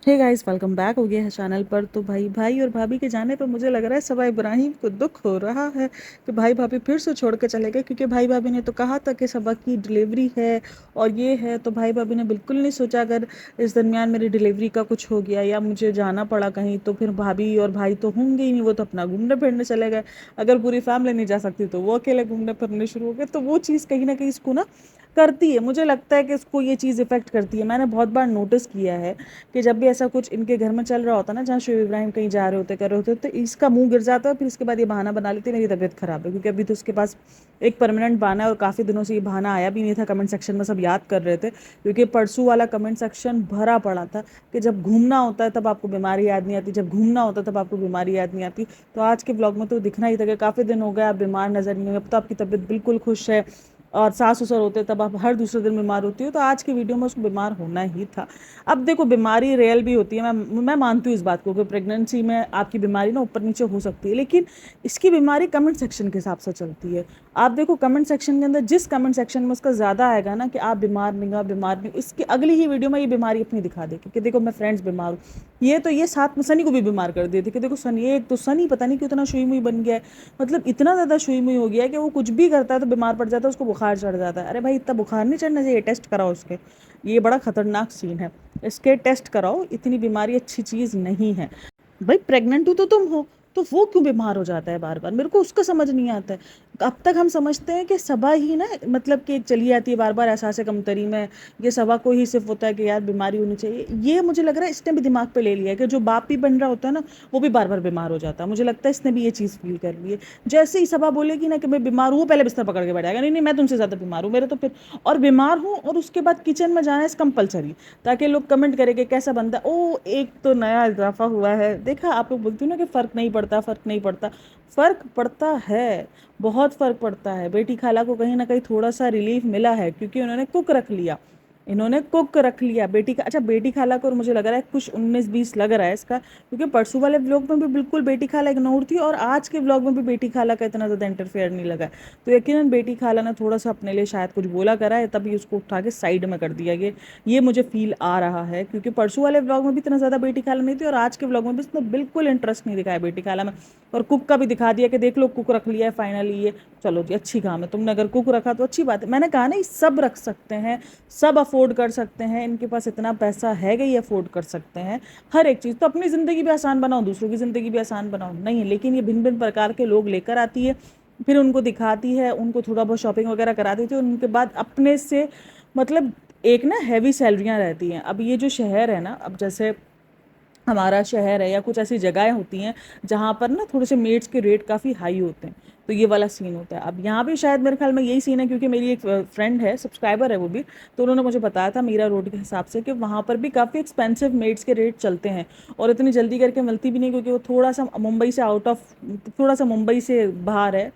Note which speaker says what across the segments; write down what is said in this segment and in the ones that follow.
Speaker 1: Hey guys, welcome back हो गया है चैनल पर। तो भाई भाई और भाभी के जाने पर मुझे लग रहा है सबा इब्राहिम को दुख हो रहा है कि भाई भाभी फिर से छोड़ के चले गए, क्योंकि भाई भाभी ने तो कहा था कि सबा की डिलीवरी है और ये है। तो भाई भाभी ने बिल्कुल नहीं सोचा अगर इस दरमियान मेरी डिलीवरी का कुछ हो गया या मुझे जाना पड़ा कहीं तो फिर भाभी और भाई तो होंगे ही नहीं, वो तो अपना घूमने फिरने चले गए। अगर पूरी फैमिली नहीं जा सकती तो वो अकेले घूमने फिरने शुरू हो गए। तो वो चीज़ कहीं ना कहीं इसको ना करती है, मुझे लगता है कि इसको ये चीज़ इफेक्ट करती है। मैंने बहुत बार नोटिस किया है कि जब भी ऐसा कुछ इनके घर में चल रहा होता ना, जहाँ शुएब इब्राहिम कहीं जा रहे होते कर रहे होते तो इसका मुंह गिर जाता है। फिर इसके बाद ये बहाना बना लेती है मेरी तबीयत खराब है, क्योंकि अभी तो उसके पास एक परमानेंट बहाना है और काफ़ी दिनों से ये बहाना आया भी नहीं था। कमेंट सेक्शन में सब याद कर रहे थे, क्योंकि परसों वाला कमेंट सेक्शन भरा पड़ा था कि जब घूमना होता है तब आपको बीमारी याद नहीं आती, जब घूमना होता है तब आपको बीमारी याद नहीं आती। तो आज के ब्लॉग में तो दिखना ही था कि काफ़ी दिन हो गए आप बीमार नजर नहीं हुए, अब तो आपकी तबीयत बिल्कुल खुश है। और सास ससुर होते तब आप हर दूसरे दिन बीमार होती हो, तो आज की वीडियो में उसको बीमार होना ही था। अब देखो, बीमारी रियल भी होती है, मैं मानती हूँ इस बात को कि प्रेगनेंसी में आपकी बीमारी ना ऊपर नीचे हो सकती है, लेकिन इसकी बीमारी कमेंट सेक्शन के हिसाब से चलती है। आप देखो कमेंट सेक्शन के अंदर जिस कमेंट सेक्शन में उसका ज़्यादा आएगा ना कि आप बीमार नहीं हो, आप बीमार नहीं हो, इसकी अगली ही वीडियो में ये बीमारी अपनी दिखा देगी कि देखो मैं फ्रेंड्स बीमार हूँ। ये साथ में सनी को भी बीमार कर दिए थे कि देखो सनी, एक तो सनी पता नहीं कितना शुई मुई बन गया है। मतलब इतना ज़्यादा शुई मुई हो गया है कि वो कुछ भी करता है तो बीमार पड़ जाता है, उसको बुखार चढ़ जाता है। अरे भाई, इतना बुखार नहीं चढ़ना चाहिए, टेस्ट कराओ उसके। ये बड़ा खतरनाक सीन है, इसके टेस्ट कराओ। इतनी बीमारी अच्छी चीज़ नहीं है। भाई प्रेग्नेंट हो तो तुम हो, तो वो क्यों बीमार हो जाता है बार बार, मेरे को उसका समझ नहीं आता है। अब तक हम समझते हैं कि सबा ही ना, मतलब कि एक चली आती है बार बार एहसास कमतरी में, ये सबा को ही सिर्फ होता है कि यार बीमारी होनी चाहिए। ये मुझे लग रहा है इसने भी दिमाग पे ले लिया है कि जो बाप भी बन रहा होता है ना, वो भी बार बार बीमार हो जाता है। मुझे लगता है इसने भी ये चीज़ फील कर ली है। जैसे ही सबा बोलेगी ना कि मैं बीमार हूँ, पहले बिस्तर पकड़ के बैठाएगा, नहीं नहीं मैं तुमसे ज़्यादा बीमार हूँ, मेरे तो फिर और बीमार हूँ, और उसके बाद किचन में जाना है कंपलसरी, ताकि लोग कमेंट करें कि कैसा बंदा। ओ, एक तो नया इजाफा हुआ है, देखा आप लोग बोलती हो ना कि फ़र्क नहीं पड़ता, फ़र्क नहीं पड़ता। फ़र्क पड़ता है, बहुत फ़र्क पड़ता है। बेटी खाला को कहीं ना कहीं थोड़ा सा रिलीफ मिला है, क्योंकि उन्होंने कुक रख लिया, इन्होंने कुक रख लिया बेटी का। अच्छा, बेटी खाला को, और मुझे लग रहा है कुछ 19-20 लग रहा है इसका, क्योंकि परसों वाले व्लॉग में भी बिल्कुल बेटी खाला इग्नोर थी, और आज के व्लॉग में भी बेटी खाला का इतना ज़्यादा इंटरफेयर नहीं लगा है। तो यकीनन बेटी खाला ने थोड़ा सा अपने लिए शायद कुछ बोला करा है, तभी उसको उठा के साइड में कर दिया ये मुझे फील आ रहा है, क्योंकि परसों वाले व्लॉग में भी इतना ज़्यादा बेटी खाला नहीं थी, और आज के व्लॉग में भी इसने बिल्कुल इंटरेस्ट नहीं दिखाया बेटी खाला में। और कुक का भी दिखा दिया कि देख लो कुक रख लिया है फाइनली ये। चलो जी, अच्छी काम है, तुमने अगर कुक रखा तो अच्छी बात है। मैंने कहा ना, ये सब रख सकते हैं, सब अफोर्ड कर सकते हैं, इनके पास इतना पैसा है कि ये अफोर्ड कर सकते हैं हर एक चीज़। तो अपनी ज़िंदगी भी आसान बनाओ, दूसरों की ज़िंदगी भी आसान बनाओ, नहीं, लेकिन ये भिन्न भिन्न प्रकार के लोग लेकर आती है, फिर उनको दिखाती है, उनको थोड़ा बहुत शॉपिंग वगैरह करा देती है, उनके बाद अपने से, मतलब एक ना हैवी सैलरियाँ रहती हैं। अब ये जो शहर है ना, अब जैसे हमारा शहर है या कुछ ऐसी जगहें होती हैं जहाँ पर ना थोड़े से मेड्स के रेट काफ़ी हाई होते हैं, तो ये वाला सीन होता है। अब यहाँ भी शायद मेरे ख्याल में यही सीन है, क्योंकि मेरी एक फ्रेंड है, सब्सक्राइबर है वो भी, तो उन्होंने मुझे बताया था मीरा रोड के हिसाब से कि वहाँ पर भी काफ़ी एक्सपेंसिव मेड्स के रेट चलते हैं, और इतनी जल्दी करके मिलती भी नहीं, क्योंकि वो थोड़ा सा मुंबई से आउट ऑफ, थोड़ा सा मुंबई से बाहर है।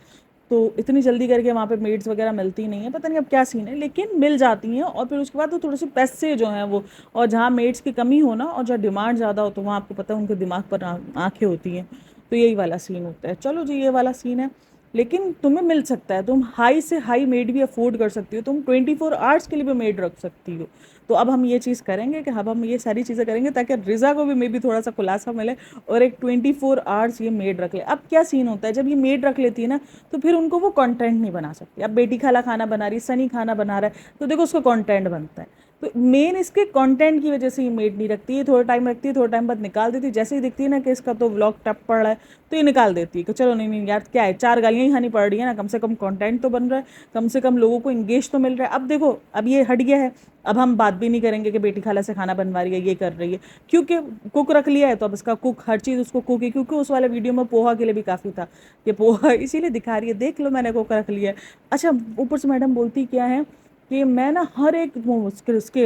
Speaker 1: तो इतनी जल्दी करके वहाँ पे मेड्स वगैरह मिलती नहीं है, पता नहीं अब क्या सीन है, लेकिन मिल जाती हैं। और फिर उसके बाद तो थोड़े से पैसे जो हैं वो, और जहाँ मेड्स की कमी हो ना और जहाँ डिमांड ज़्यादा हो, तो वहाँ आपको पता है उनके दिमाग पर आंखें होती हैं। तो यही वाला सीन होता है। चलो जी, ये वाला सीन है, लेकिन तुम्हें मिल सकता है, तुम हाई से हाई मेड भी अफोर्ड कर सकती हो, तुम 24 आवर्स के लिए भी मेड रख सकती हो। तो अब हम ये चीज़ करेंगे कि अब हम ये सारी चीज़ें करेंगे ताकि रिज़ा को भी मे बी थोड़ा सा खुलासा मिले, और एक 24 आवर्स ये मेड रख ले। अब क्या सीन होता है, जब ये मेड रख लेती है ना, तो फिर उनको वो कंटेंट नहीं बना सकती। अब बेटी खाला खाना बना रही, सनी खाना बना रहा है, तो देखो उसका कंटेंट बनता है। तो मेन इसके कंटेंट की वजह से ये मेड नहीं रखती है, थोड़ा टाइम रखती है, थोड़ा टाइम बाद निकाल देती है। जैसे ही दिखती है ना कि इसका तो व्लॉग टप पड़ रहा है, तो ये निकाल देती है कि चलो नहीं नहीं यार, क्या है, 4 गालियाँ ही खानी पड़ रही है ना, कम से कम कंटेंट तो बन रहा है, कम से कम लोगों को इंगेज तो मिल रहा है। अब देखो, अब ये हट गया है, अब हम बात भी नहीं करेंगे कि बेटी खाला से खाना बनवा रही है, ये कर रही है, क्योंकि कुक रख लिया है, तो अब इसका कुक, हर चीज़ उसको कुक है। क्योंकि उस वाले वीडियो में पोहा के लिए भी काफ़ी था कि पोहा इसीलिए दिखा रही है, देख लो मैंने कुक रख लिया है। अच्छा, ऊपर से मैडम बोलती क्या है कि मैं ना हर एक वो उसके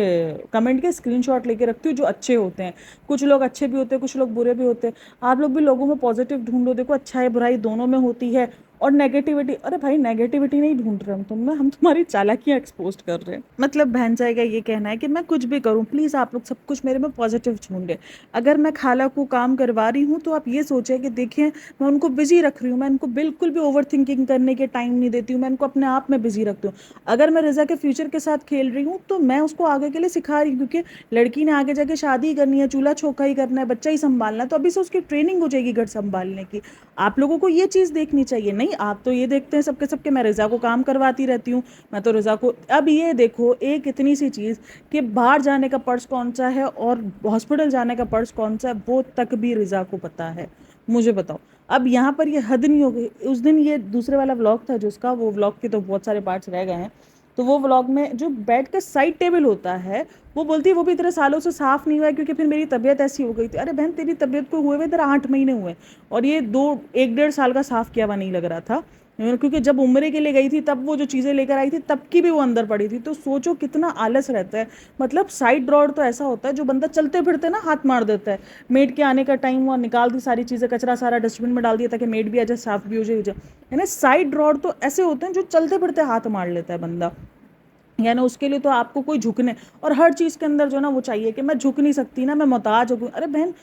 Speaker 1: कमेंट के स्क्रीनशॉट लेके रखती हूँ जो अच्छे होते हैं। कुछ लोग अच्छे भी होते हैं, कुछ लोग बुरे भी होते हैं। आप लोग भी लोगों में पॉजिटिव ढूंढो, देखो अच्छाई बुराई दोनों में होती है, और नेगेटिविटी, अरे भाई नेगेटिविटी नहीं ढूंढ रहे हम तुम में, हम तुम्हारी चालाकियां एक्सपोज कर रहे हैं। मतलब बहन जाएगा ये कहना है कि मैं कुछ भी करूं, प्लीज़ आप लोग सब कुछ मेरे में पॉजिटिव ढूंढे। अगर मैं खाला को काम करवा रही हूँ तो आप ये सोचें कि देखिए मैं उनको बिजी रख रही हूँ, मैं उनको बिल्कुल भी ओवर थिंकिंग करने के टाइम नहीं देती हूँ, मैं उनको अपने आप में बिजी रखती हूँ। अगर मैं रिजा के फ्यूचर के साथ खेल रही हूँ तो मैं उसको आगे के लिए सिखा रही हूँ, क्योंकि लड़की ने आगे जाके शादी ही करनी है, चूल्हा चौका ही करना है, बच्चा ही संभालना है, तो अभी से उसकी ट्रेनिंग हो जाएगी घर संभालने की। आप लोगों को ये चीज़ देखनी चाहिए। नहीं, आप तो ये देखते हैं सबके सबके मैं रिजा को काम करवाती रहती हूँ, मैं तो रिजा को, अब ये देखो एक इतनी सी चीज़ कि बाहर जाने का पर्स कौन सा है और हॉस्पिटल जाने का पर्स कौन सा है वो तक भी रिजा को पता है। मुझे बताओ, अब यहाँ पर ये हद नहीं हो गई। उस दिन ये दूसरे वाला व्लॉग था जिसका, वो व्लॉग के तो बहुत सारे पार्ट्स रह गए हैं, तो वो व्लॉग में जो बेड का साइड टेबल होता है, वो बोलती है वो भी इतने सालों से साफ़ नहीं हुआ है क्योंकि फिर मेरी तबीयत ऐसी हो गई थी। अरे बहन तेरी तबीयत को हुए हुए तेरा 8 महीने हुए, और ये 1 डेढ़ साल का साफ़ किया हुआ नहीं लग रहा था, क्योंकि जब उम्र के लिए गई थी तब वो जो चीज़ें लेकर आई थी तब की भी वो अंदर पड़ी थी। तो सोचो कितना आलस रहता है। मतलब साइड ड्रॉर तो ऐसा होता है जो बंदा चलते फिरते ना हाथ मार देता है। मेड के आने का टाइम हुआ, निकाल दी सारी चीज़ें, कचरा सारा डस्टबिन में डाल दिया ताकि मेड भी आ जाए, साफ भी हो जाए। यानी साइड ड्रॉर तो ऐसे होते हैं जो चलते फिरते हाथ मार लेता है बंदा। यानी उसके लिए तो आपको कोई झुकने, और हर चीज़ के अंदर जो ना वो चाहिए कि मैं झुक नहीं सकती ना, मैं मोहताज हो गई। अरे बहन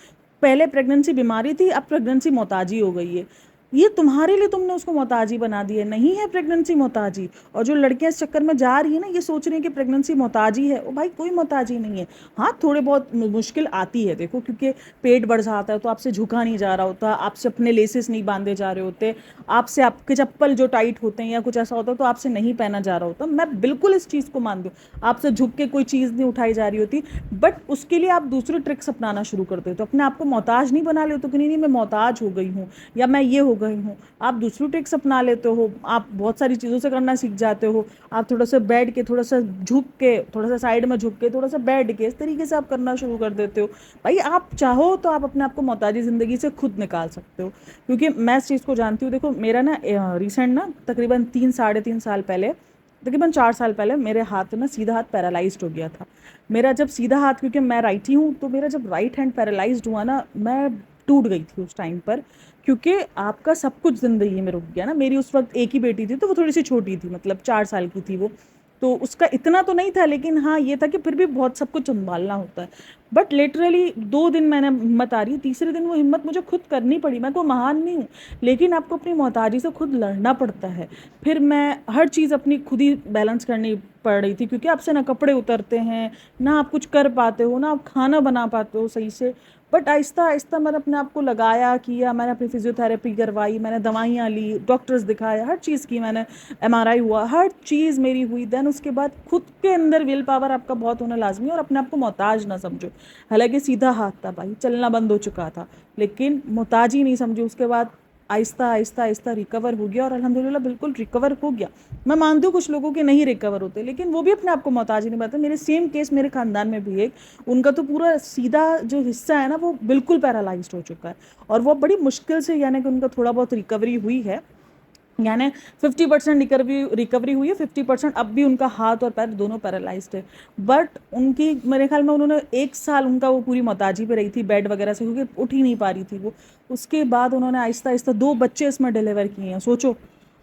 Speaker 1: पहले प्रेगनेंसी बीमारी थी, अब प्रेगनेंसी मोहताजी हो गई है। ये तुम्हारे लिए तुमने उसको मोहताजी बना दी है, नहीं है प्रेगनेंसी मोहताजी। और जो लड़कियां इस चक्कर में जा रही है ना, ये सोच रही है कि प्रेगनेंसी मोहताजी है, ओ भाई कोई मोहताजी नहीं है। हाँ थोड़े बहुत मुश्किल आती है, देखो क्योंकि पेट बढ़ जाता है तो आपसे झुका नहीं जा रहा होता, आपसे अपने लेसेस नहीं बांधे जा रहे होते, आपसे आपके चप्पल जो टाइट होते हैं या कुछ ऐसा होता है तो आपसे नहीं पहना जा रहा होता। मैं बिल्कुल इस चीज़ को मानती हूँ, आपसे झुक के कोई चीज़ नहीं उठाई जा रही होती, बट उसके लिए आप दूसरे ट्रिक्स अपनाना शुरू कर देते हो, अपने आप को मोहताज नहीं बना लेते हो कि नहीं नहीं मैं मोहताज हो गई हूँ या मैं ये हो गई हूँ। आप दूसरी ट्रिक्स अपना लेते हो, आप बहुत सारी चीज़ों से करना सीख जाते हो। आप थोड़ा सा बैठ के, थोड़ा सा झुक के, थोड़ा सा साइड में झुक के, थोड़ा सा बैठ के, इस तरीके से आप करना शुरू कर देते हो। भाई आप चाहो तो आप अपने आप को मोहताजी ज़िंदगी से खुद निकाल सकते हो, क्योंकि मैं इस चीज़ को जानती हूँ। देखो मेरा ना रिसेंट ना तकरीबन 3 साढ़े 3 साल पहले, तकरीबन 4 साल पहले मेरे हाथ ना सीधा हाथ पैरालाइज्ड हो गया था। मेरा जब सीधा हाथ, क्योंकि मैं राइट ही हूँ, तो मेरा जब राइट हैंड पैरालाइज्ड हुआ ना, मैं टूट गई थी उस टाइम पर, क्योंकि आपका सब कुछ ज़िंदगी में रुक गया ना। मेरी उस वक्त एक ही बेटी थी तो वो थोड़ी सी छोटी थी, मतलब 4 साल की थी वो, तो उसका इतना तो नहीं था, लेकिन हाँ ये था कि फिर भी बहुत सब कुछ संभालना होता है। बट लिटरली 2 दिन मैंने हिम्मत आ रही, तीसरे दिन वो हिम्मत मुझे खुद करनी पड़ी। मैं कोई महान नहीं हूँ, लेकिन आपको अपनी मोहताजी से खुद लड़ना पड़ता है। फिर मैं हर चीज़ अपनी खुद ही बैलेंस करनी पड़ रही थी, क्योंकि आपसे ना कपड़े उतरते हैं, ना आप कुछ कर पाते हो, ना आप खाना बना पाते हो सही से। बट आहिस्ता आहिस्ता मैंने अपने आप को लगाया, किया, मैंने अपनी फिजियोथेरेपी करवाई, मैंने दवाइयाँ ली, डॉक्टर्स दिखाए, हर चीज़ की मैंने, एमआरआई हुआ, हर चीज़ मेरी हुई। देन उसके बाद खुद के अंदर विल पावर आपका बहुत होना लाजमी है, और अपने आप को मोहताज ना समझो। हालांकि सीधा हाथ था भाई, चलना बंद हो चुका था, लेकिन मोहताजी नहीं समझो। उसके बाद आहिस्ता आहिस्ता आहिस्ता रिकवर हो गया, और अल्हम्दुलिल्लाह बिल्कुल रिकवर हो गया। मैं मानती हूँ कुछ लोगों के नहीं रिकवर होते, लेकिन वो भी अपने आप को मोहताज नहीं बनाते। मेरे सेम केस मेरे खानदान में भी एक, उनका तो पूरा सीधा जो हिस्सा है ना वो बिल्कुल पैरालाइज्ड हो चुका है, और वो बड़ी मुश्किल से, यानी कि उनका थोड़ा बहुत रिकवरी हुई है। यानी 50% रिकवरी रिकवरी हुई है, 50% अब भी उनका हाथ और पैर दोनों पैरालाइज्ड है। बट उनकी मेरे ख्याल में उन्होंने 1 साल उनका वो पूरी मोहताजी पे रही थी बेड वगैरह से, क्योंकि उठ ही नहीं पा रही थी वो। उसके बाद उन्होंने आहिस्ता आहिस्ता 2 बच्चे इसमें डिलीवर किए हैं, सोचो।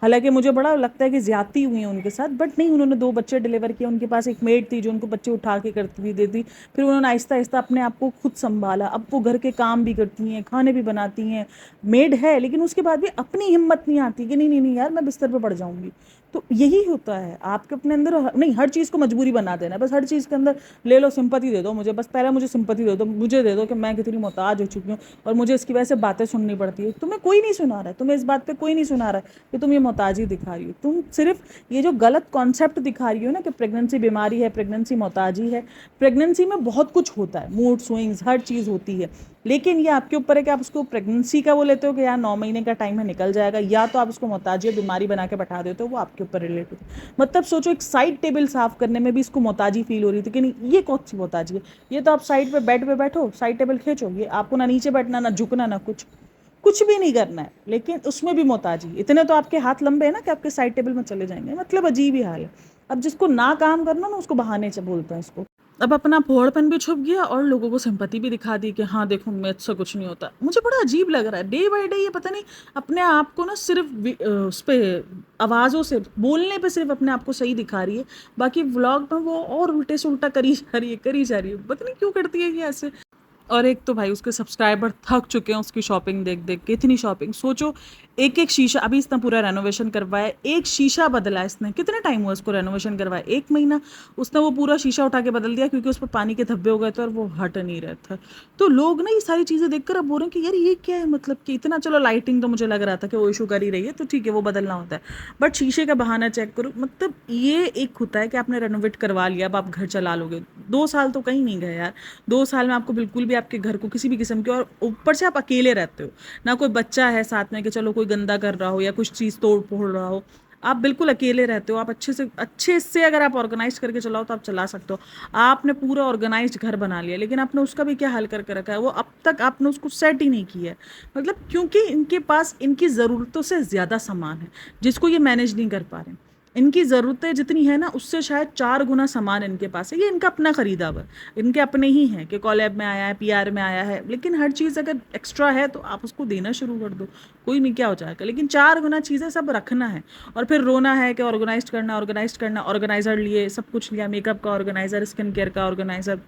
Speaker 1: हालांकि मुझे बड़ा लगता है कि ज्यादती हुई है उनके साथ, बट नहीं, उन्होंने 2 बच्चे डिलीवर किए। उनके पास एक मेड थी जो उनको बच्चे उठा के करती थी, देती। फिर उन्होंने आहिस्ता आहिस्ता अपने आप को खुद संभाला, अब वो घर के काम भी करती हैं, खाने भी बनाती हैं, मेड है, लेकिन उसके बाद भी अपनी हिम्मत नहीं आती कि नहीं नहीं नहीं यार मैं बिस्तर पे पड़ जाऊंगी। तो यही होता है आपके अपने अंदर, नहीं हर चीज़ को मजबूरी बना देना, बस हर चीज़ के अंदर ले लो सिंपैथी दे दो मुझे, बस पहले मुझे सिंपैथी दे दो, मुझे दे दो कि मैं कितनी मोहताज हो चुकी हूँ और मुझे इसकी वजह से बातें सुननी पड़ती है। तुम्हें कोई नहीं सुना रहा है, तुम्हें इस बात पे कोई नहीं सुना रहा है कि तुम ये मोहताजी दिखा रही हो। तुम सिर्फ ये जो गलत कॉन्सेप्ट दिखा रही हो ना कि प्रेगनेंसी बीमारी है, प्रेगनेंसी मोहताजी है। प्रेगनेंसी में बहुत कुछ होता है, मूड स्विंग्स, हर चीज़ होती है, लेकिन ये आपके ऊपर है कि आप उसको प्रेगनेंसी का वो लेते हो कि यार 9 महीने का टाइम है निकल जाएगा, या तो आप उसको मोहताजी बीमारी बना के बैठा देते हो, वो आपके ऊपर रिलेट होता है। मतलब सोचो एक साइड टेबल साफ करने में भी इसको मोहताजी फील हो रही थी कि नहीं ये कौन सी मोहताजी है, ये तो आप साइड पे बेड पे बैठो, साइड टेबल खींचो, ये आपको ना नीचे बैठना, ना झुकना, ना कुछ कुछ भी नहीं करना है, लेकिन उसमें भी मोहताजी। इतने तो आपके हाथ लंबे हैं ना कि आपके साइड टेबल में चले जाएंगे। मतलब अजीब ही हाल है। अब जिसको ना काम करना ना उसको बहाने से बोलते हैं इसको। अब अपना भोड़पन भी छुप गया और लोगों को सिंपैथी भी दिखा दी कि हाँ देखो मुझसे कुछ नहीं होता। मुझे बड़ा अजीब लग रहा है डे बाय डे, ये पता नहीं अपने आप को ना सिर्फ उस पे आवाज़ों से बोलने पे सिर्फ अपने आप को सही दिखा रही है, बाकी व्लॉग में वो और उल्टे से उल्टा करी जा रही है, करी जा रही है, पता नहीं क्यों करती है ये ऐसे। और एक तो भाई उसके सब्सक्राइबर थक चुके हैं उसकी शॉपिंग देख देख के, इतनी शॉपिंग सोचो। एक एक शीशा, अभी इसने पूरा रेनोवेशन करवाया, एक शीशा बदला इसने, कितने टाइम हुआ उसको रेनोवेशन करवाया, 1 महीना। उसने वो पूरा शीशा उठा के बदल दिया क्योंकि उस पर पानी के धब्बे हो गए थे और वो हट नहीं रहा था। तो लोग ना ये सारी चीज़ें देखकर अब बोल रहे हैं कि यार ये क्या है, मतलब कि इतना, चलो लाइटिंग तो मुझे लग रहा था कि वो इशू कर ही रही है तो ठीक है वो बदलना होता है, बट शीशे का बहाना चेक करो। मतलब ये एक होता है कि आपने रेनोवेट करवा लिया, अब आप घर चला लोगे, 2 साल तो कहीं नहीं गए यार। 2 साल में आपको बिल्कुल भी आपके घर को किसी भी किस्म के, और ऊपर से आप अकेले रहते हो, ना कोई बच्चा है साथ में कि चलो कोई गंदा कर रहा हो या कुछ चीज़ तोड़ फोड़ रहा हो, आप बिल्कुल अकेले रहते हो। आप अच्छे से अगर आप ऑर्गेनाइज करके चलाओ तो आप चला सकते हो। आपने पूरा ऑर्गेनाइज्ड घर बना लिया, लेकिन आपने उसका भी क्या हाल करके रखा है, वो अब तक आपने उसको सेट ही नहीं किया है। मतलब क्योंकि इनके पास इनकी ज़रूरतों से ज़्यादा सामान है जिसको ये मैनेज नहीं कर पा रहे हैं। इनकी ज़रूरतें जितनी है ना उससे शायद 4 गुना सामान इनके पास है, ये इनका अपना खरीदा हुआ है, इनके अपने ही हैं कि कॉलेब में आया है, पीआर में आया है, लेकिन हर चीज़ अगर एक्स्ट्रा है तो आप उसको देना शुरू कर दो, कोई नहीं क्या हो जाएगा। लेकिन 4 गुना चीज़ें सब रखना है और फिर रोना है कि ऑर्गेनाइज करना, ऑर्गेनाइज़र लिए, सब कुछ लिया, मेकअप का ऑर्गेनाइज़र, स्किन केयर का ऑर्गेनाइज़र,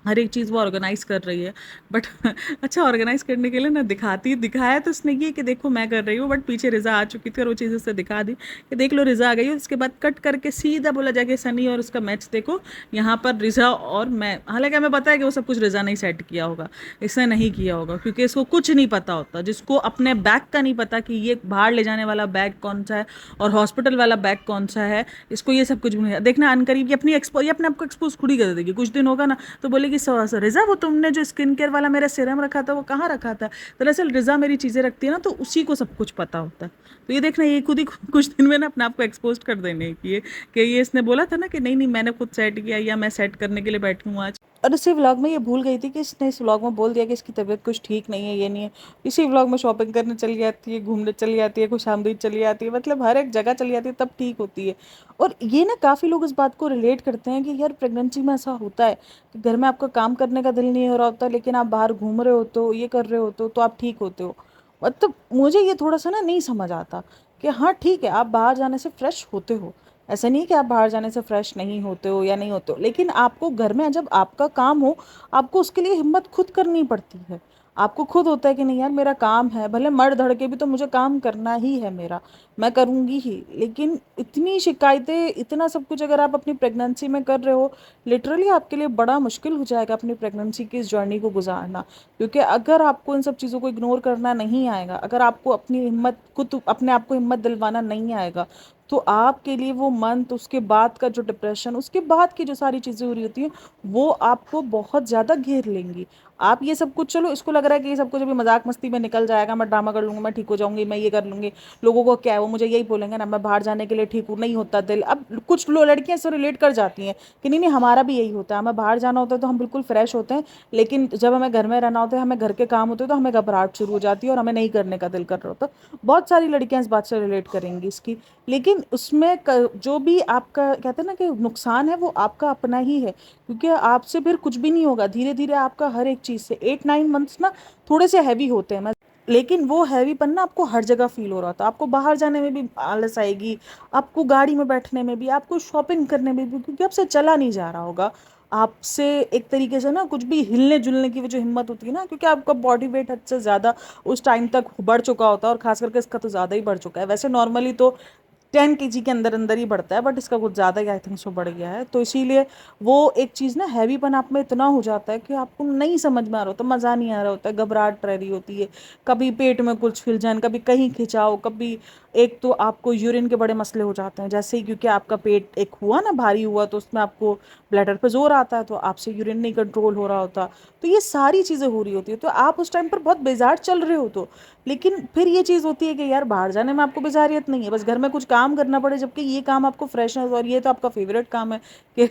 Speaker 1: हर एक चीज़ वो ऑर्गेनाइज कर रही है। बट अच्छा, ऑर्गेनाइज करने के लिए ना दिखाया तो उसने ये कि देखो मैं कर रही हूँ, बट पीछे रिजा आ चुकी थी और वो चीज़ उससे दिखा दी कि देख लो रिजा आ गई है। उसके बाद कट करके सीधा बोला जाके सनी और उसका मैच देखो, यहाँ पर रिजा और मैं, हालांकि हमें पता है कि वो सब कुछ रिजा नहीं सेट किया होगा, इसने नहीं किया होगा क्योंकि इसको कुछ नहीं पता होता। जिसको अपने बैग का नहीं पता कि ये बाहर ले जाने वाला बैग कौन सा है और हॉस्पिटल वाला बैग कौन सा है, इसको ये सब कुछ भी नहीं देखना। अनकरीब ये अपने आप को एक्सपोज खुद ही कर देगी, कुछ दिन होगा ना तो बोलेगी रिजा वो तुमने जो स्किन केयर वाला मेरा सीरम रखा था वो कहाँ रखा था। दरअसल रिजा मेरी चीज़ें रखती है ना तो उसी को सब कुछ पता होता है। तो ये देखना, ये खुद ही कुछ दिन में ना अपने आप को एक्सपोज कर देने की है कि ये इसने बोला था ना कि नहीं नहीं मैंने खुद सेट किया या मैं सेट करने के लिए बैठी हूँ आज। और इसी व्लॉग में ये भूल गई थी कि इसने इस व्लॉग में बोल दिया कि इसकी तबीयत कुछ ठीक नहीं है, ये नहीं है। इसी व्लॉग में शॉपिंग करने चली जाती है, घूमने चली जाती है, कुछ आमदीद चली जाती है, मतलब हर एक जगह चली जाती है तब ठीक होती है। और ये ना काफ़ी लोग इस बात को रिलेट करते हैं कि यार प्रेगनेंसी में ऐसा होता है कि घर में आपका काम करने का दिल नहीं हो रहा होता, लेकिन आप बाहर घूम रहे होते हो, ये कर रहे होते हो तो आप ठीक होते हो। मतलब मुझे ये थोड़ा सा ना नहीं समझ आता कि हाँ ठीक है आप बाहर जाने से फ्रेश होते हो, ऐसा नहीं कि आप बाहर जाने से फ्रेश नहीं होते हो या नहीं होते हो, लेकिन आपको घर में जब आपका काम हो आपको उसके लिए हिम्मत खुद करनी पड़ती है। आपको खुद होता है कि नहीं यार मेरा काम है, भले मर धड़ के भी तो मुझे काम करना ही है मेरा, मैं करूँगी ही। लेकिन इतनी शिकायतें, इतना सब कुछ अगर आप अपनी प्रेगनेंसी में कर रहे हो, लिटरली आपके लिए बड़ा मुश्किल हो जाएगा अपनी प्रेगनेंसी की इस जर्नी को गुजारना। क्योंकि अगर आपको इन सब चीज़ों को इग्नोर करना नहीं आएगा, अगर आपको अपनी हिम्मत खुद अपने आप को हिम्मत दिलवाना नहीं आएगा, तो आपके लिए वो मंथ, उसके बाद का जो डिप्रेशन, उसके बाद की जो सारी चीज़ें हो रही होती हैं वो आपको बहुत ज़्यादा घेर लेंगी। आप ये सब कुछ, चलो इसको लग रहा है कि ये सब कुछ अभी मजाक मस्ती में निकल जाएगा, मैं ड्रामा कर लूँगी, मैं ठीक हो जाऊँगी, मैं ये कर लूँगी, लोगों को क्या है वो मुझे यही बोलेंगे ना, मैं बाहर जाने के लिए ठीक हूँ, नहीं होता दिल। अब कुछ लड़कियां इससे रिलेट कर जाती हैं कि नहीं नहीं हमारा भी यही होता है, हमें बाहर जाना होता है तो हम बिल्कुल फ्रेश होते हैं, लेकिन जब हमें घर में रहना होता है, हमें घर के काम होते हैं तो हमें घबराहट शुरू हो जाती है और हमें नहीं करने का दिल कर रहा होता। बहुत सारी लड़कियां इस बात से रिलेट करेंगी इसकी। लेकिन उसमें जो भी आपका कहते हैं ना कि नुकसान है वो आपका अपना ही है, क्योंकि आपसे फिर कुछ भी नहीं होगा। धीरे धीरे आपका हर एक चीज़ से 8-9 मंथ्स ना थोड़े से हैवी होते हैं, मैं, लेकिन वो हैवीपन ना आपको हर जगह फील हो रहा था। आपको बाहर जाने में भी आलस आएगी, आपको गाड़ी में बैठने में भी, आपको शॉपिंग करने में भी, क्योंकि आपसे चला नहीं जा रहा होगा। आपसे एक तरीके से ना कुछ भी हिलने जुलने की भी जो हिम्मत होती है ना, क्योंकि आपका बॉडी वेट हद से ज़्यादा उस टाइम तक बढ़ चुका होता है, और खास करके इसका तो ज़्यादा ही बढ़ चुका है। वैसे नॉर्मली तो 10 kg के अंदर अंदर ही बढ़ता है, बट इसका कुछ ज़्यादा ही आई थिंक सो बढ़ गया है। तो इसीलिए वो एक चीज़ ना हैवीपन आप में इतना हो जाता है कि आपको नहीं समझ में आ रहा होता, मज़ा नहीं आ रहा होता है, घबराहट रह रही होती है, कभी पेट में कुछ खिलजन, कभी कहीं खिंचाव, कभी एक तो आपको यूरिन के बड़े मसले हो जाते हैं जैसे ही, क्योंकि आपका पेट एक हुआ ना भारी हुआ तो उसमें आपको ब्लैडर पे जोर आता है तो आपसे यूरिन नहीं कंट्रोल हो रहा होता। तो ये सारी चीज़ें हो रही होती है तो आप उस टाइम पर बहुत बेजार चल रहे हो। तो लेकिन फिर ये चीज़ होती है कि यार बाहर जाने में आपको बेजारियत नहीं है, बस घर में कुछ काम करना पड़े, जबकि ये काम आपको फ्रेशनेस, और ये तो आपका फेवरेट काम है कि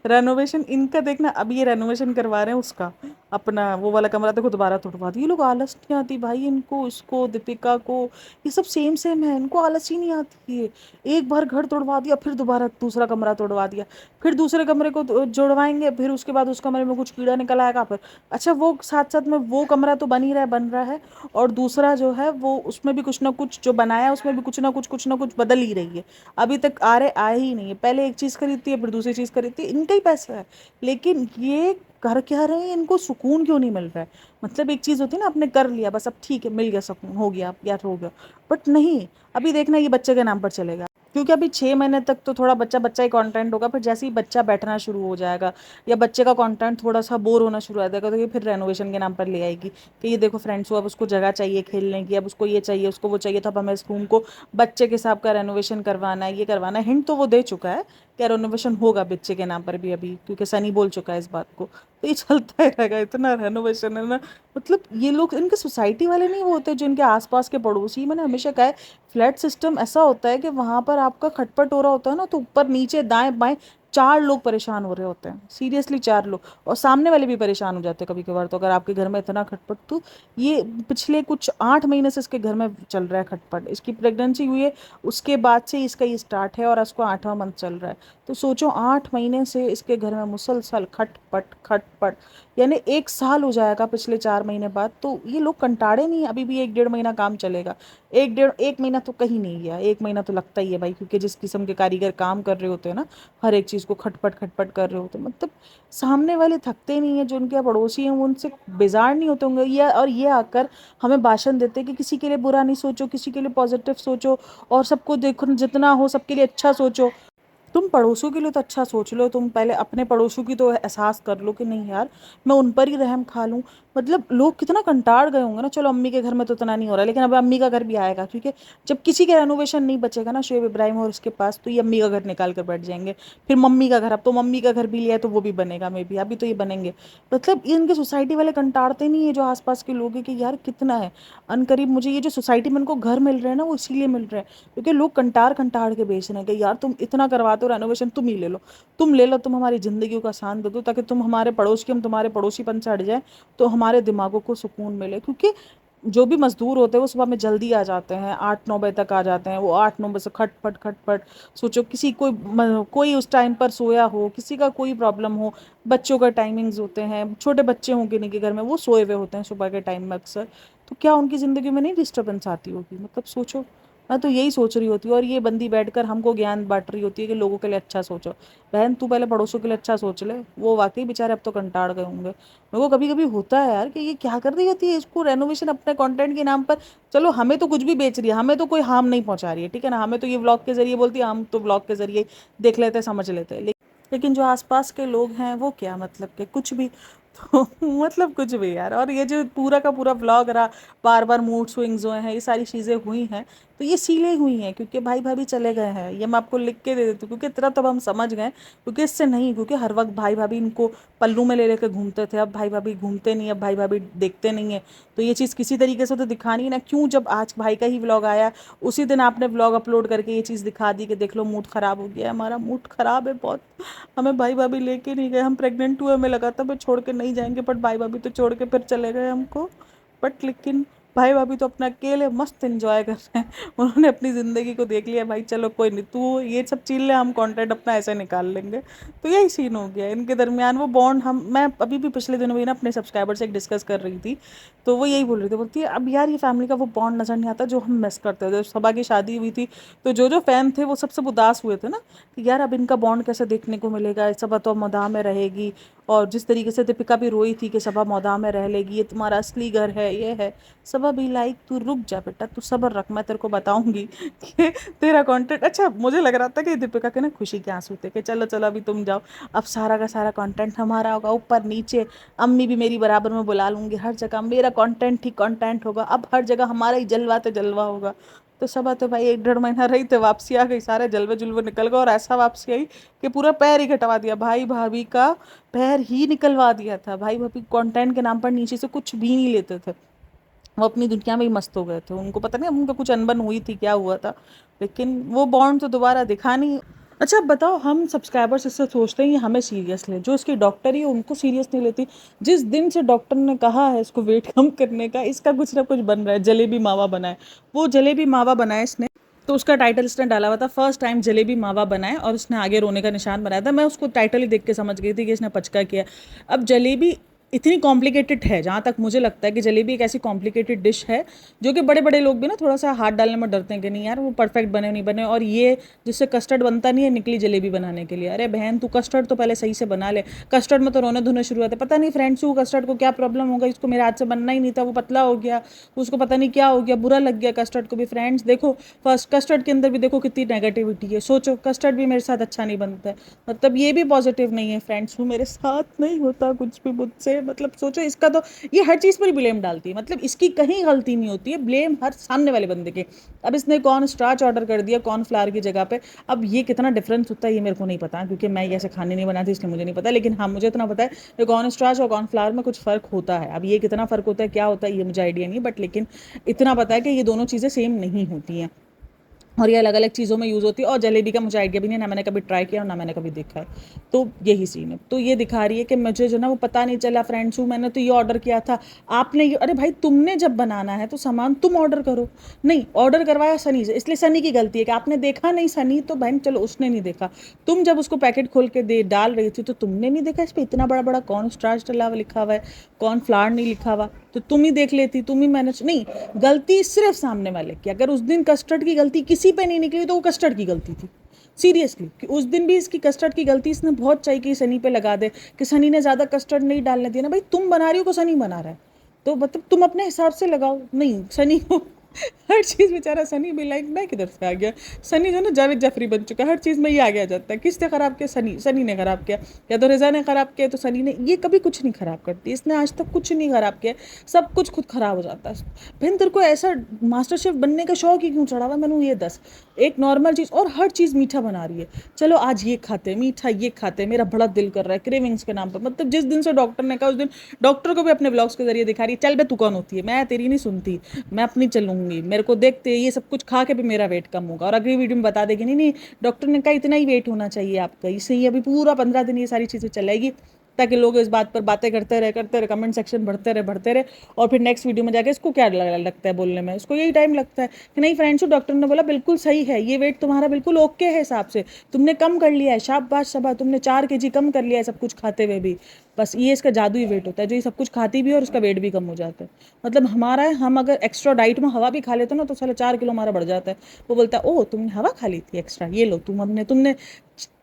Speaker 1: रेनोवेशन इनका देखना, अब ये रेनोवेशन करवा रहे हैं उसका, अपना वो वाला कमरा देखो दोबारा तोड़वा दिया। ये लोग आलस नहीं आती भाई इनको, इसको दीपिका को, ये सब सेम सेम है, इनको आलस ही नहीं आती है। एक बार घर तोड़वा दिया, फिर दोबारा दूसरा कमरा तोड़वा दिया, फिर दूसरे कमरे को जोड़वाएंगे, फिर उसके बाद उस कमरे में कुछ कीड़ा निकल आएगा, फिर अच्छा वो साथ साथ में वो कमरा तो बन ही रहा है, बन रहा है, और दूसरा जो है वो उसमें भी कुछ ना कुछ जो बनाया है उसमें भी कुछ ना कुछ बदल ही रही है। अभी तक आए ही नहीं है, पहले एक चीज़ खरीदती है फिर दूसरी चीज़ खरीदती है, इनका ही पैसा है। लेकिन ये कर क्या रहे हैं, इनको सुकून क्यों नहीं मिल रहा है? मतलब एक चीज़ होती है ना, आपने कर लिया बस, अब ठीक है, मिल गया सुकून, हो गया यार, हो गया। बट नहीं, अभी देखना ये बच्चे के नाम पर चलेगा, क्योंकि अभी 6 महीने तक तो थोड़ा बच्चा बच्चा ही कंटेंट होगा, फिर जैसे ही बच्चा बैठना शुरू हो जाएगा या बच्चे का कंटेंट थोड़ा सा बोर होना शुरू हो जाएगा, तो ये फिर रेनोवेशन के नाम पर ले आएगी कि ये देखो फ्रेंड्स, अब उसको जगह चाहिए खेलने की, अब उसको ये चाहिए, उसको वो चाहिए, तो अब हमें इस रूम को बच्चे के हिसाब का रेनोवेशन करवाना है, ये करवाना है। हिंट तो वो दे चुका है कि रेनोवेशन होगा बच्चे के नाम पर भी अभी, क्योंकि सनी बोल चुका है इस बात को, तो ये चलता ही रहेगा, इतना रेनोवेशन है ना। मतलब ये लोग, इनके सोसाइटी वाले नहीं वो होते जो इनके आसपास के पड़ोसी, मैंने हमेशा कहा है फ्लैट सिस्टम ऐसा होता है कि वहां पर आपका खटपट हो रहा होता है ना, तो ऊपर नीचे दाएं बाएं 4 लोग परेशान हो रहे होते हैं, सीरियसली 4 लोग, और सामने वाले भी परेशान हो जाते हैं कभी कभार। तो अगर आपके घर में इतना खटपट, तो ये पिछले कुछ 8 महीने से इसके घर में चल रहा है खटपट, इसकी प्रेगनेंसी हुई है उसके बाद से इसका ये स्टार्ट है, और इसको 8वां मंथ चल रहा है। तो सोचो 8 महीने से इसके घर में मुसलसल खटपट खटपट, यानी 1 साल हो जाएगा पिछले 4 महीने बाद। तो ये लोग कंटाड़े नहीं, अभी भी 1 डेढ़ महीना काम चलेगा, 1 महीना तो कहीं नहीं गया, 1 महीना तो लगता ही है भाई, क्योंकि जिस किस्म के कारीगर काम कर रहे होते हैं ना, हर एक चीज़ को खटपट खटपट कर रहे होते हैं, मतलब सामने वाले थकते नहीं है, जो उनके पड़ोसी हैं वो उनसे बेजार नहीं होते होंगे, ये और ये आकर हमें भाषण देते हैं कि किसी के लिए बुरा नहीं सोचो, किसी के लिए पॉजिटिव सोचो, और सबको देखो, जितना हो सबके लिए अच्छा सोचो। तुम पड़ोसियों के लिए तो अच्छा सोच लो, तुम पहले अपने पड़ोसियों की तो एहसास कर लो कि नहीं यार, मैं उन पर ही रहम खा लूँ। मतलब लोग कितना कंटाड़ गए होंगे ना, चलो अम्मी के घर में तो इतना नहीं हो रहा, लेकिन अब अम्मी का घर भी आएगा, क्योंकि जब किसी के रेनोवेशन नहीं बचेगा ना शोएब इब्राहिम और उसके पास, तो ये अम्मी का घर निकाल कर बैठ जाएंगे। फिर मम्मी का घर, अब तो मम्मी का घर भी लिया है तो वो भी बनेगा, मे भी अभी तो ये बनेंगे। मतलब ये इनके सोसाइटी वाले कंटाड़ते नहीं है जो आसपास के लोग हैं कि यार कितना है। अनकरीब मुझे ये जो सोसाइटी में इनको घर मिल रहे हैं ना, वो इसीलिए मिल रहे हैं क्योंकि लोग कंटार कंटार के बेच रहे हैं कि यार तुम इतना करवाते हो रेनोवेशन, तुम ही ले लो, तुम ले लो, तुम हमारी ज़िंदगी को आसान दे दो, ताकि तुम हमारे पड़ोस के, हम तुम्हारे पड़ोसीपन से हट जाए, तो हमारे दिमागों को सुकून मिले। क्योंकि जो भी मजदूर होते हैं वो सुबह में जल्दी आ जाते हैं, 8-9 बजे तक आ जाते हैं, वो 8-9 बजे से खटपट खटपट। सोचो किसी कोई उस टाइम पर सोया हो, किसी का कोई प्रॉब्लम हो, बच्चों का टाइमिंग्स होते हैं, छोटे बच्चे हों किन्हीं के घर में, वो सोए हुए होते हैं सुबह के टाइम में अक्सर, तो क्या उनकी ज़िंदगी में नहीं डिस्टर्बेंस आती होगी? मतलब सोचो, मैं तो यही सोच रही होती हूँ, और ये बंदी बैठकर हमको ज्ञान बांट रही होती है कि लोगों के लिए अच्छा सोचो। बहन तू पहले पड़ोसियों के लिए अच्छा सोच ले, वो वाकई बेचारे अब तो कंटाड़ गए होंगे। मेरे को कभी कभी होता है यार कि ये क्या कर रही होती है, इसको रेनोवेशन अपने कंटेंट के नाम पर, चलो हमें तो कुछ भी बेच रही है, हमें तो कोई हार्म नहीं पहुंचा रही है, ठीक है ना, हमें तो ये व्लॉग के जरिए बोलती है, हम तो व्लॉग के जरिए देख लेते हैं, समझ लेते हैं, लेकिन जो आसपास के लोग हैं वो क्या, मतलब कि कुछ भी। तो मतलब कुछ भी यार। और ये जो पूरा का पूरा व्लॉग रहा, बार बार मूड स्विंग्स हुए हैं, ये सारी चीज़ें हुई हैं, तो ये इसीलिए हुई हैं क्योंकि भाई भाभी चले गए हैं। ये मैं आपको लिख के दे देती हूँ, क्योंकि इतना तो अब हम समझ गए, क्योंकि इससे नहीं, क्योंकि हर वक्त भाई भाभी इनको पल्लू में ले लेकर घूमते थे, अब भाई भाभी घूमते नहीं, अब भाई भाभी देखते नहीं है। तो ये चीज़ किसी तरीके से तो दिखानी है ना, क्यों जब आज भाई का ही व्लॉग आया उसी दिन आपने व्लॉग अपलोड करके ये चीज़ दिखा दी कि देख लो मूड ख़राब हो गया है, हमारा मूड ख़राब है बहुत, हमें भाई भाभी लेके नहीं गए, हम प्रेग्नेंट हुए, हमें लगा था भाई छोड़ के नहीं जाएंगे, बट भाई भाभी तो छोड़ के फिर चले गए हमको। बट लेकिन भाई भाभी तो अपना अकेले मस्त एंजॉय कर रहे हैं, उन्होंने अपनी ज़िंदगी को देख लिया, भाई चलो कोई नहीं, तू ये सब चीज़ ले, हम कंटेंट अपना ऐसे निकाल लेंगे। तो यही सीन हो गया इनके दरमियान, वो बॉन्ड। मैं अभी भी पिछले दिनों भी ना अपने सब्सक्राइबर से एक डिस्कस कर रही थी, तो वो यही बोल रही थी, बोलती है अब यार ये फैमिली का वो बॉन्ड नज़र नहीं आता जो हम मिस करते थे। जब सबा की शादी हुई थी तो जो जो फैन थे वो सबसे उदास हुए थे ना, कि यार अब इनका बॉन्ड कैसे देखने को मिलेगा, सबा तो मौदा में रहेगी, और जिस तरीके से दीपिका भी रोई थी कि सबा मौदा में रह लेगी, ये तुम्हारा असली घर है, ये है। सबा भी लाइक तू रुक जा बेटा, तू सब्र रख, मैं तेरे को बताऊंगी कि तेरा कंटेंट। अच्छा मुझे लग रहा था कि दीपिका के ना खुशी के आंसू थे कि चलो चलो अभी तुम जाओ, अब सारा का सारा कंटेंट हमारा होगा, ऊपर नीचे अम्मी भी मेरी बराबर में बुला लूंगी, हर जगह मेरा कंटेंट ही कंटेंट होगा, अब हर जगह हमारा ही जलवा तो जलवा होगा। तो सबा तो भाई 1-1.5 महीना रही तो वापसी आ गई, सारे जलवे जुलवे निकल गए, और ऐसा वापसी आई कि पूरा पैर ही कटवा दिया, भाई भाभी का पैर ही निकलवा दिया था। भाई भाभी कंटेंट के नाम पर नीचे से कुछ भी नहीं लेते थे, वो अपनी दुनिया में ही मस्त हो गए थे, उनको पता नहीं उनका कुछ अनबन हुई थी, क्या हुआ था, लेकिन वो बॉन्ड तो दोबारा दिखा नहीं। अच्छा अब बताओ, हम सब्सक्राइबर्स इससे सोचते हैं ये हमें सीरियस ले, जो इसकी डॉक्टर ही है उनको सीरियस नहीं लेती। जिस दिन से डॉक्टर ने कहा है इसको वेट कम करने का, इसका कुछ ना कुछ बन रहा है। जलेबी मावा बना है, वो जलेबी मावा बनाया इसने, तो उसका टाइटल इसने डाला हुआ था फर्स्ट टाइम जलेबी मावा बनाए, और उसने आगे रोने का निशान बनाया था। मैं उसको टाइटल ही देख के समझ गई थी कि इसने पचका किया। अब जलेबी इतनी कॉम्प्लिकेटेड है, जहाँ तक मुझे लगता है कि जलेबी एक ऐसी कॉम्प्लिकेटेड डिश है जो कि बड़े बड़े लोग भी ना थोड़ा सा हाथ डालने में डरते हैं कि नहीं यार वो परफेक्ट बने नहीं बने। और ये जिससे कस्टर्ड बनता नहीं है निकली जलेबी बनाने के लिए। अरे बहन तू कस्टर्ड तो पहले सही से बना ले। कस्टर्ड में तो रोने धोने शुरू होते, पता नहीं फ्रेंड्स को कस्टर्ड को क्या प्रॉब्लम होगा, इसको मेरे हाथ से बनना ही नहीं था, वो पतला हो गया, उसको पता नहीं क्या हो गया, बुरा लग गया कस्टर्ड को भी। फ्रेंड्स देखो, फर्स्ट कस्टर्ड के अंदर भी देखो कितनी नेगेटिविटी है। सोचो कस्टर्ड भी मेरे साथ अच्छा नहीं बनता है, मतलब ये भी पॉजिटिव नहीं है फ्रेंड्स, वो मेरे साथ नहीं होता कुछ भी मुझसे। मतलब सोचो इसका तो, ये हर चीज़ पर ब्लेम डालती है, मतलब इसकी कहीं गलती नहीं होती है, ब्लेम हर सामने वाले बंदे के। अब इसने कॉर्न स्टार्च ऑर्डर कर दिया कॉर्न फ्लावर की जगह पे। अब ये कितना डिफरेंस होता है ये मेरे को नहीं पता, क्योंकि मैं ये ऐसे खाने नहीं बनाती इसलिए मुझे नहीं पता। लेकिन हाँ मुझे इतना पता है कि कॉर्न स्टार्च और कॉर्न फ्लावर में कुछ फ़र्क होता है। अब ये कितना फ़र्क होता है क्या होता है ये मुझे आइडिया नहीं, बट लेकिन इतना पता है कि ये दोनों चीज़ें सेम नहीं होती हैं, और ये अलग अलग चीज़ों में यूज़ होती है। और जलेबी का मुझे आइडिया भी नहीं है, ना मैंने कभी ट्राई किया और ना मैंने कभी देखा है। तो यही सीन है। तो ये दिखा रही है कि मुझे जो ना वो पता नहीं चला फ्रेंड्स हूँ, मैंने तो ये ऑर्डर किया था, आपने ये, अरे भाई तुमने जब बनाना है तो सामान तुम ऑर्डर करो। नहीं, ऑर्डर करवाया सनी से, इसलिए सनी की गलती है कि आपने देखा नहीं। सनी तो बहन चलो उसने नहीं देखा, तुम जब उसको पैकेट खोल के दे डाल रही थी तो तुमने नहीं देखा इस पर इतना बड़ा बड़ा कॉर्न स्टार्च डला हुआ लिखा हुआ है, कॉर्न फ्लावर नहीं लिखा हुआ, तो तुम ही देख लेती, तुम ही मैनेज। नहीं, गलती सिर्फ सामने वाले की। अगर उस दिन कस्टर्ड की गलती किसी पे नहीं निकली तो वो कस्टर्ड की गलती थी, सीरियसली। कि उस दिन भी इसकी कस्टर्ड की गलती इसने बहुत चाहिए कि सनी पे लगा दे कि सनी ने ज़्यादा कस्टर्ड नहीं डालने दिया ना। भाई तुम बना रही हो को सनी बना रहा है, तो मतलब तुम अपने हिसाब से लगाओ। नहीं, सनी को हर चीज़ बेचारा सनी भी लाइक मैं किधर से आ गया। सनी जो ना जावेद जाफरी बन चुका है, हर चीज़ में ये आगे आ जाता है। किसने ख़राब किया? सनी, सनी ने ख़राब किया, या तो रिजा ने ख़राब किया तो सनी ने। ये कभी कुछ नहीं ख़राब करती, इसने आज तक कुछ नहीं ख़राब किया, सब कुछ खुद ख़राब हो जाता है। बहन तेरे को ऐसा मास्टर शेफ बनने का शौक ही क्यों चढ़ा हुआ? मैंने ये दस एक नॉर्मल चीज़, और हर चीज़ मीठा बना रही है। चलो आज ये खाते मीठा, ये खाते, मेरा बड़ा दिल कर रहा है क्रेविंग्स के नाम पर। मतलब जिस दिन से डॉक्टर ने कहा उस दिन डॉक्टर को भी अपने ब्लॉग्स के जरिए दिखा रही है, चल बे तू कौन होती है, मैं तेरी नहीं सुनती, मैं अपनी चलूंगी, मेरे को देखते ये सब कुछ खा के भी मेरा वेट कम होगा। और अगली वीडियो में बता देगी नहीं नहीं डॉक्टर ने कहा इतना ही वेट होना चाहिए आपका, इससे ही अभी पूरा 15 दिन ये सारी चीज़ें चलेगी, ताकि लोग इस बात पर बातें करते रहे, कमेंट सेक्शन बढ़ते रहे। और फिर नेक्स्ट वीडियो में जाके इसको क्या लगता है बोलने में, इसको यही टाइम लगता है कि नहीं फ्रेंड्स डॉक्टर ने बोला बिल्कुल सही है, ये वेट तुम्हारा बिल्कुल ओके है, हिसाब से तुमने कम कर लिया है, शाबाश शाबाश, तुमने 4 kg कम कर लिया है सब कुछ खाते हुए भी। बस ये इसका जादू ही वेट होता है, जो ये सब कुछ खाती भी है और उसका वेट भी कम हो जाता है। मतलब हमारा है, हम अगर एक्स्ट्रा डाइट में हवा भी खा लेते ना तो साले 4 किलो हमारा बढ़ जाता है। वो बोलता है ओह तुमने हवा खा ली थी एक्स्ट्रा, ये लो तुमने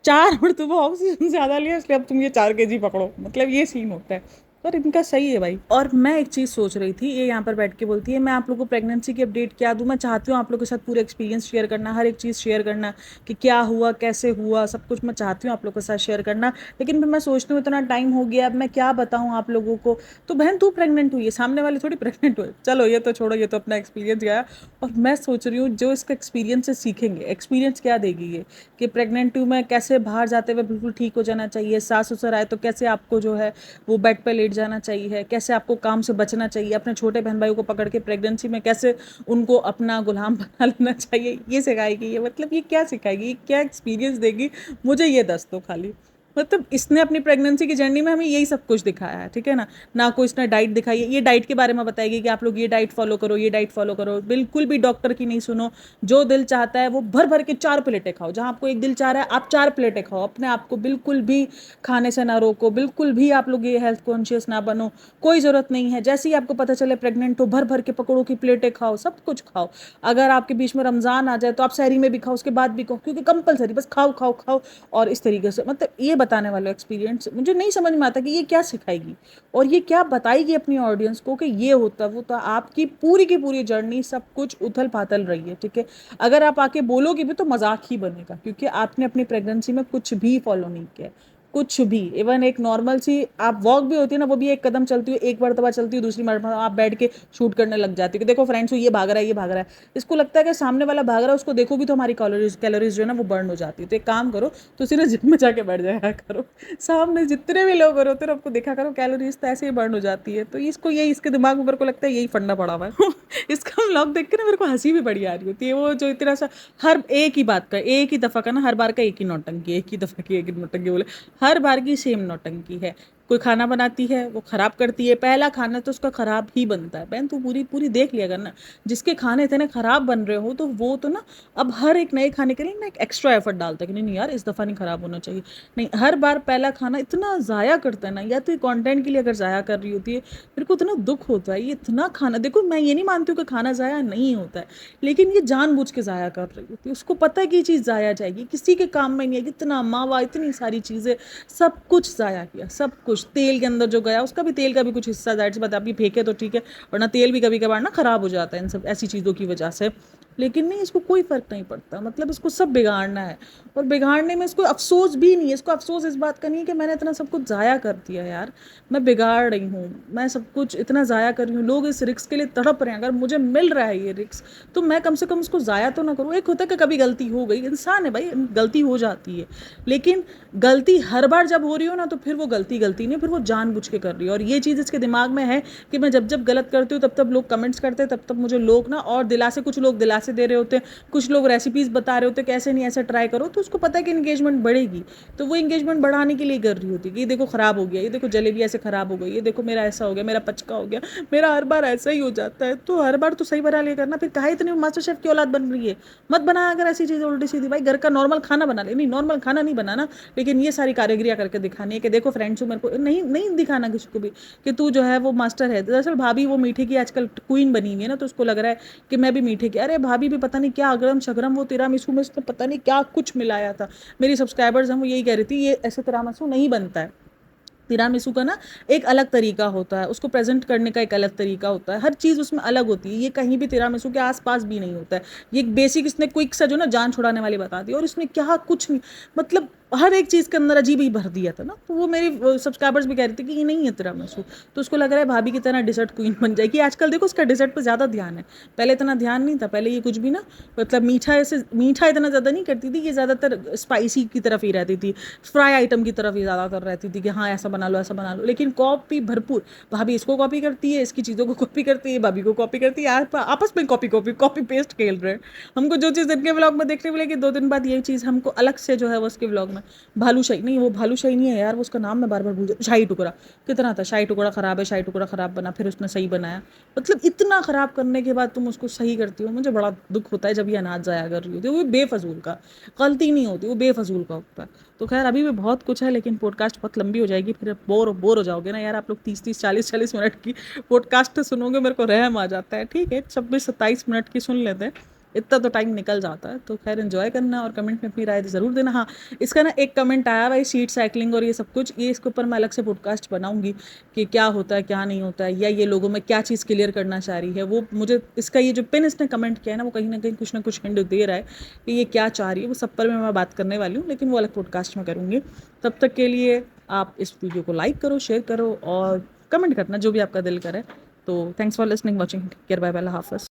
Speaker 1: 4 मरतबा ऑक्सीजन ज़्यादा लिया इसलिए अब तुम ये 4 kg पकड़ो। मतलब ये सीन होता है। और इनका सही है भाई। और मैं एक चीज़ सोच रही थी, ये यहाँ पर बैठ के बोलती है मैं आप लोगों को प्रेगनेंसी की अपडेट क्या दूँ। मैं चाहती हूँ आप लोगों के साथ पूरा एक्सपीरियंस शेयर करना, हर एक चीज़ शेयर करना कि क्या हुआ कैसे हुआ, सब कुछ मैं चाहती हूँ आप लोगों के साथ शेयर करना। लेकिन फिर मैं सोचती हूँ इतना टाइम हो गया, अब मैं क्या बताऊँ आप लोगों को। तो बहन तू प्रेग्नेंट हुई है, सामने वाले थोड़ी प्रेग्नेंट हुए। चलो ये तो छोड़ो, ये तो अपना एक्सपीरियंस गया। और मैं सोच रही हूँ जो इसका एक्सपीरियंस से सीखेंगे, एक्सपीरियंस क्या देगी ये, कि प्रेग्नेंट हूँ मैं, कैसे बाहर जाते हुए बिल्कुल ठीक हो जाना चाहिए, सास ससुर आए तो कैसे आपको जो है वो बेड पे लेट जाना चाहिए, कैसे आपको काम से बचना चाहिए, अपने छोटे बहन भाइयों को पकड़ के प्रेगनेंसी में कैसे उनको अपना गुलाम बना लेना चाहिए, ये सिखाएगी ये। मतलब ये क्या सिखाएगी, ये क्या एक्सपीरियंस देगी, मुझे ये दस दो खाली। मतलब इसने अपनी प्रेगनेंसी की जर्नी में हमें यही सब कुछ दिखाया है, ठीक है ना। ना कोई इसने डाइट दिखाई है, ये डाइट के बारे में बताएगी कि आप लोग ये डाइट फॉलो करो, ये डाइट फॉलो करो, बिल्कुल भी डॉक्टर की नहीं सुनो। जो दिल चाहता है वो भर भर के 4 प्लेटें खाओ, जहाँ आपको एक दिल चाह रहा है आप 4 प्लेटें खाओ, अपने आप को बिल्कुल भी खाने से ना रोको, बिल्कुल भी आप लोग ये हेल्थ कॉन्शियस ना बनो। कोई ज़रूरत नहीं है, जैसे ही आपको पता चले प्रेग्नेंट हो भर भर के पकौड़ों की प्लेटें खाओ, सब कुछ खाओ। अगर आपके बीच में रमज़ान आ जाए तो आप सहरी में भी खाओ, उसके बाद भी खाओ, क्योंकि कंपलसरी बस खाओ खाओ खाओ। और इस तरीके से मतलब ये बताने वाला एक्सपीरियंस मुझे नहीं समझ में आता कि ये क्या सिखाएगी और ये क्या बताएगी अपनी ऑडियंस को कि ये होता वो। तो आपकी की पूरी जर्नी सब कुछ उथल पाथल रही है, ठीक है। अगर आप आके बोलोगे भी तो मजाक ही बनेगा, क्योंकि आपने अपनी प्रेगनेंसी में कुछ भी फॉलो नहीं किया, कुछ भी, इवन एक नॉर्मल सी आप वॉक भी होती है ना, वो भी एक कदम चलती हो, एक मरतबा चलती हो, दूसरी मरतबा आप बैठ के शूट करने लग जाती हो कि देखो फ्रेंड्स ये भाग रहा है, ये भाग रहा है। इसको लगता है कि सामने वाला भाग रहा है, उसको देखो भी तो हमारी कैलोरीज जो है ना वो बर्न हो जाती है। तो एक काम करो, तो सीधे जिम में जाके बैठ जाया करो, सामने जितने भी लोग होते हैं आपको देखा करो, कैलोरीज तो ऐसे ही बर्न हो जाती है। तो इसको यही, इसके दिमाग में मेरे को लगता है यही फंडा पड़ा हुआ है। इसका व्लॉग देख के ना मेरे को हंसी भी बड़ी आ रही होती है। वो जो इतना सा हर एक ही बात का, एक ही दफ़ा का ना, हर बार का एक ही नौटंकी, एक ही दफ़ा की एक ही नौटंकी बोले, हर बार की सेम नौटंकी है। कोई खाना बनाती है वो खराब करती है, पहला खाना तो उसका खराब ही बनता है। बहन तू पूरी पूरी देख लिया करना, जिसके खाने इतने खराब बन रहे हो तो वो तो ना अब हर एक नए खाने के लिए ना एक एक्स्ट्रा एफर्ट डालता है कि नहीं नहीं यार इस दफ़ा नहीं खराब होना चाहिए। नहीं, हर बार पहला खाना इतना ज़ाया करता है ना, या तो ये कंटेंट के लिए अगर ज़ाया कर रही होती है, मेरे को इतना दुख होता है। ये इतना खाना देखो, मैं ये नहीं मानती हूँ कि खाना ज़ाया नहीं होता है, लेकिन ये जानबूझ के ज़ाया कर रही होती है। उसको पता है कि ये चीज़ ज़ाया जाएगी, किसी के काम में नहीं है। इतना मावा, इतनी सारी चीज़ें, सब कुछ ज़ाया किया, सब कुछ। तेल के अंदर जो गया उसका भी, तेल का भी कुछ हिस्सा जाहिर सी बात है, आप भी फेंके तो ठीक है, वरना तेल भी कभी कभार ना ख़राब हो जाता है इन सब ऐसी चीज़ों की वजह से। लेकिन नहीं, इसको कोई फ़र्क नहीं पड़ता, मतलब इसको सब बिगाड़ना है। और बिगाड़ने में इसको अफसोस भी नहीं है। इसको अफसोस इस बात का नहीं है कि मैंने इतना सब कुछ ज़ाया कर दिया यार, मैं बिगाड़ रही हूँ, मैं सब कुछ इतना ज़ाया कर रही हूँ, लोग इस रिस्क के लिए तड़प रहे हैं। अगर मुझे मिल रहा है ये रिस्क, तो मैं कम से कम उसको ज़ाया तो ना करूँ। एक होता है कि कभी गलती हो गई, इंसान है भाई, गलती हो जाती है, लेकिन गलती हर बार जब हो रही हो ना, तो फिर वो गलती गलती नहीं, फिर वो जानबूझ के कर रही है। और ये चीज़ इसके दिमाग में है कि मैं जब जब गलत करती हूँ तब तब लोग कमेंट्स करते हैं, तब तब मुझे लोग ना और दिलासे, कुछ लोग दिलासे दे रहे होते हैं, कुछ लोग रेसिपीज़ बता रहे होते हैं कैसे नहीं ऐसे ट्राई करो। तो उसको पता है कि इंगेजमेंट बढ़ेगी, तो वो इंगेजमेंट बढ़ाने के लिए कर रही होती है कि ये देखो ख़राब हो गया, ये देखो जलेबी ऐसे ख़राब हो गई, ये देखो मेरा ऐसा हो गया, मेरा पचका हो गया, मेरा हर बार ऐसा ही हो जाता है। तो हर बार तो सही बना लिया करना, फिर काहे इतनी मास्टर शेफ की औलाद बन रही है। मत बना अगर ऐसी चीज़ें उल्टी सीधी, भाई घर का नॉर्मल खाना बना ले। नहीं, नॉर्मल खाना नहीं बनाना, लेकिन ये सारी कारीगरियाँ करके दिखानी है कि देखो फ्रेंड्स मेरे को नहीं नहीं दिखाना किसी को भी कि तू जो है वो मास्टर है। दरअसल भाभी वो मीठे की आजकल क्वीन बनी हुई है ना, तो उसको लग रहा है कि मैं भी मीठे की। अरे भाभी भी पता नहीं क्या अगरम शगरम वो तिरामिसू में उसने पता नहीं क्या कुछ मिलाया था। मेरी सब्सक्राइबर्स हैं वो यही कह रही थी, ये ऐसे तिरामिसू नहीं बनता है। तिरामिसू का ना एक अलग तरीका होता है, उसको प्रेजेंट करने का एक अलग तरीका होता है, हर चीज़ उसमें अलग होती है। ये कहीं भी तिरामिसू के आसपास भी नहीं होता है। ये एक बेसिक इसने क्विक सा जो ना जान छुड़ाने वाली बता दी, और इसमें क्या कुछ नहीं, मतलब हर एक चीज़ के अंदर अजीब ही भर दिया था ना। तो वो मेरी सब्सक्राइबर्स भी कह रही थी कि ये नहीं है तिरामिसू। तो उसको लग रहा है भाभी की तरह डिजर्ट क्वीन बन जाएगी। आजकल देखो उसका डिजर्ट पर ज़्यादा ध्यान है, पहले इतना ध्यान नहीं था। पहले ये कुछ भी ना, मतलब मीठा ऐसे मीठा इतना ज़्यादा नहीं करती थी, ये ज़्यादातर स्पाइसी की तरफ ही रहती थी, फ्राई आइटम की तरफ ही ज़्यादातर रहती थी कि हाँ ऐसा बना लो ऐसा बना लो। लेकिन कॉपी भरपूर, भाभी इसको कॉपी करती है, इसकी चीज़ों को कॉपी करती है, भाभी को कॉपी करती है, आपस में कॉपी कॉपी कॉपी पेस्ट खेल रहे हैं। हमको जो चीज़ इनके व्लॉग में देखने मिलेगी 2 दिन बाद यही चीज़ हमको अलग से जो है वो उसके व्लॉग में। भालूशाही नहीं, वो भालूशाही नहीं है यार, वो उसका नाम मैं बार बार भूल जाती। शाही टुकड़ा, कितना था शाही टुकड़ा ख़राब है, शाही टुकड़ा ख़राब बना, फिर उसने सही बनाया। मतलब इतना ख़राब करने के बाद तुम उसको सही करती हो, मुझे बड़ा दुख होता है जब ये अनाज ज़ाया कर रही होती है। वो बेफजूल का, गलती नहीं होती, वो बेफजूल का होता है। तो खैर अभी भी बहुत कुछ है, लेकिन पॉडकास्ट बहुत लंबी हो जाएगी, फिर बोर हो जाओगे ना यार आप लोग। 30-30 40-40 मिनट की पॉडकास्ट सुनोगे, मेरे को रहम आ जाता है। ठीक है 26-27 मिनट की सुन लेते हैं, इतना तो टाइम निकल जाता है। तो खैर एंजॉय करना, और कमेंट में अपनी राय ज़रूर देना। हाँ, इसका ना एक कमेंट आया भाई, सीट साइकिलिंग और ये सब कुछ, ये इसके ऊपर मैं अलग से पॉडकास्ट बनाऊंगी कि क्या होता है क्या नहीं होता है, या ये लोगों में क्या चीज़ क्लियर करना चाह रही है। वो मुझे इसका ये जो पिन इसने कमेंट किया है ना, वो कहीं ना कुछ हिंट दे रहा है कि ये क्या चाह रही है। वो सब पर मैं बात करने वाली हूँ, लेकिन वो अलग पॉडकास्ट में करूँगी। तब तक के लिए आप इस वीडियो को लाइक करो, शेयर करो और कमेंट करना जो भी आपका दिल करे। तो thanks for listening, watching, care, bye bye, हाफिज़।